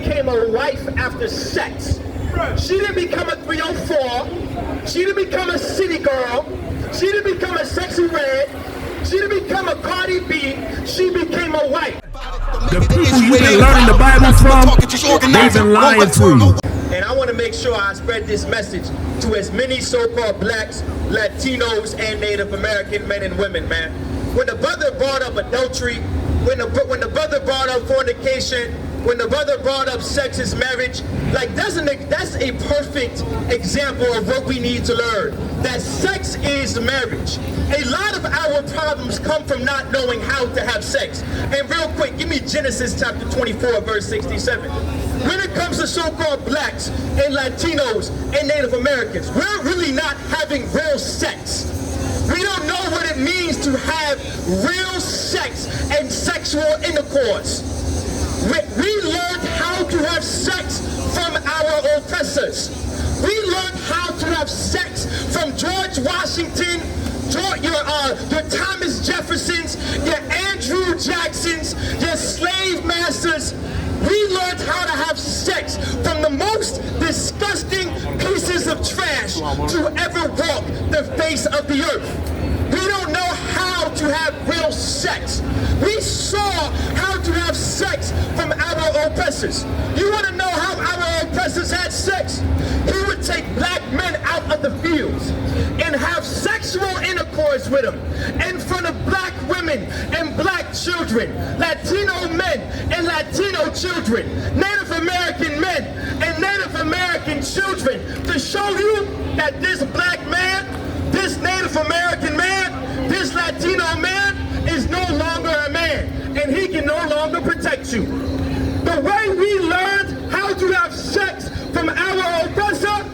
became a wife after sex. She didn't become a 304. She didn't become a city girl. She didn't become a sexy red. She didn't become a Cardi B. She became a wife. The people you've been learning the Bible from, they've been lying to you. And I want to make sure I spread this message to as many so-called blacks, Latinos, and Native American men and women, man. When the brother brought up adultery, when the brother brought up fornication, when the brother brought up sex is marriage, like that's a perfect example of what we need to learn. That sex is marriage. A lot of our problems come from not knowing how to have sex. And real quick, give me Genesis chapter 24, verse 67. When it comes to so-called blacks and Latinos and Native Americans, we're really not having real sex. We don't know what it means to have real sex and sexual intercourse. We learned how to have sex from our oppressors. We learned how to have sex from George Washington, your Thomas Jeffersons, your Andrew Jacksons, your slave masters. We learned how to have sex from the most disgusting pieces of trash to ever walk the face of the earth. We don't know how to have real sex. We saw how to have sex from our oppressors. You want to know how our oppressors had sex? He would take black men out of the fields and have sexual intercourse with them in front of black women and black children, Latino men and Latino children, Native American men and Native American children, to show you that this black man, this Native American man, this Latino man is no longer a man, and he can no longer protect you. The way we learned how to have sex from our oppressor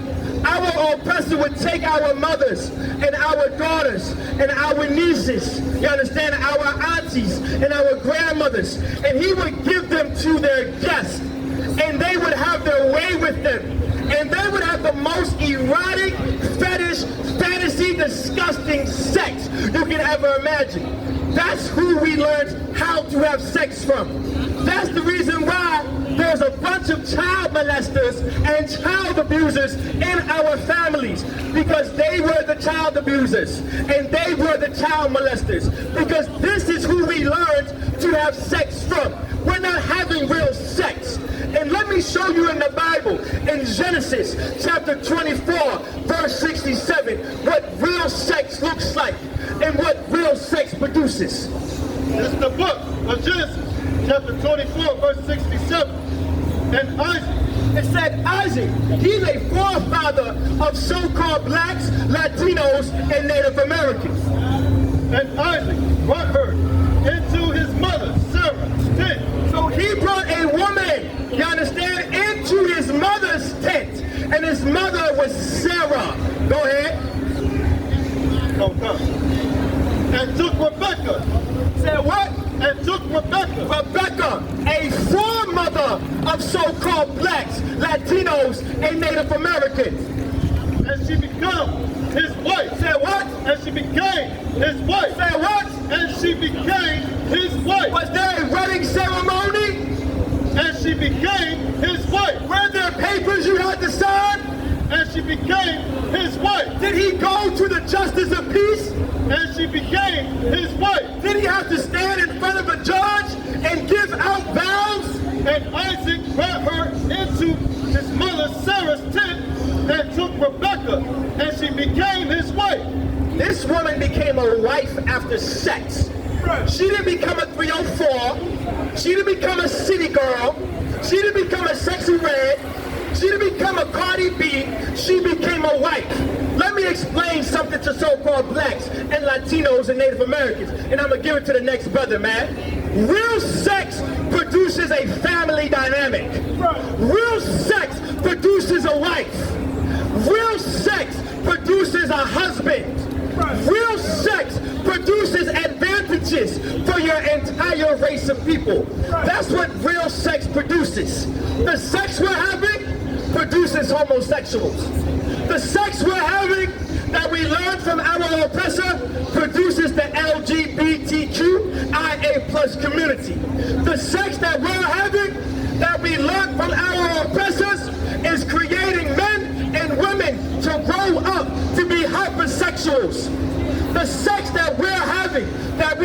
would take our mothers and our daughters and our nieces, you understand, our aunties and our grandmothers, and he would give them to their guests, and they would have their way with them. And they would have the most erotic, fantasy, disgusting sex you can ever imagine. That's who we learned how to have sex from. That's the reason why there's a bunch of child molesters and child abusers in our families, because they were the child abusers and they were the child molesters, because this is who we learned to have sex from. We're not having real sex. And let me show you in the Bible, in Genesis chapter 24, verse 67, what real sex looks like and what real sex produces. It's the book of Genesis, chapter 24, verse 67. And Isaac, it said Isaac, he's a forefather of so-called blacks, Latinos, and Native Americans. And Isaac brought her into his mother, Sarah's tent. So he brought a woman, you understand, into his mother's tent. And his mother was Sarah. Go ahead. Okay. And took Rebekah. Said what? And took Rebekah. Rebekah, a foremother of so-called blacks, Latinos, and Native Americans. And she became his wife. Said what? And she became his wife. Said what? And she became his wife. Was there a wedding ceremony? And she became his wife. Were there papers you had to sign? And she became his wife. Did he go to the justice of peace? And she became his wife. Did he have to stand in front of a judge and give out vows? And Isaac brought her into his mother Sarah's tent and took Rebekah, and she became his wife. This woman became a wife after sex. She didn't become a 304. She didn't become a city girl. She didn't become a sexy red. She didn't become a Cardi B. She became a wife. Let me explain something to so-called blacks and Latinos and Native Americans, and I'm going to give it to the next brother, man. Real sex produces a family dynamic. Real sex produces a wife. Real sex produces a husband. Real sex produces advantages for your entire race of people. That's what real sex produces. The sex we're having produces homosexuals. The sex we're having that we learned from our oppressor produces the LGBTQIA+ community. The sex that we're having that we learned from our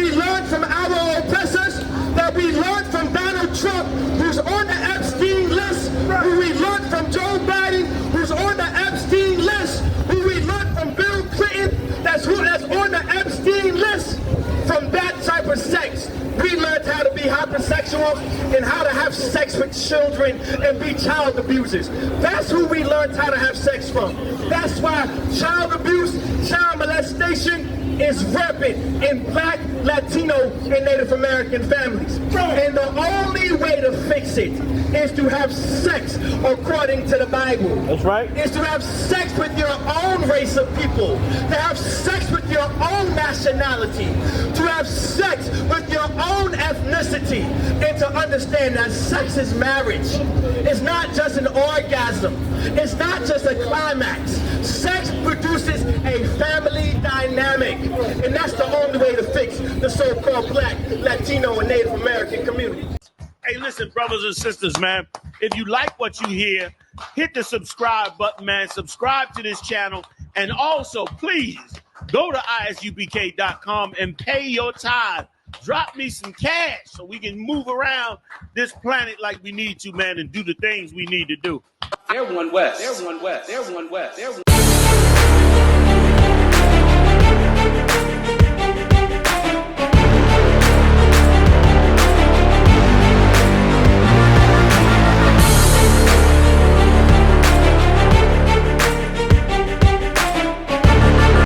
we learn from our oppressors, that we learn from Donald Trump, who's on the Epstein list, who we learn from Joe Biden, who's on the Epstein list, who we learn from Bill Clinton, that's on the Epstein list. From that type of sex, we learned how to be hypersexuals and how to have sex with children and be child abusers. That's who we learned how to have sex from. That's why child abuse, child molestation is rampant in Black, Latino, and Native American families. And the only way to fix it is to have sex according to the Bible. That's right. Is to have sex with your own race of people, to have sex with your own nationality, to have sex with your own ethnicity, and to understand that sex is marriage. It's not just an orgasm. It's not just a climax. Sex produces a family dynamic, and that's the only way to fix the so-called Black, Latino, and Native American community. Hey, listen, brothers and sisters, man, if you like what you hear, hit the subscribe button, man. Subscribe to this channel. And also, please, go to ISUPK.com and pay your tithe. Drop me some cash so we can move around this planet like we need to, man, and do the things we need to do. They're one West. They're one West. They're one West. They're one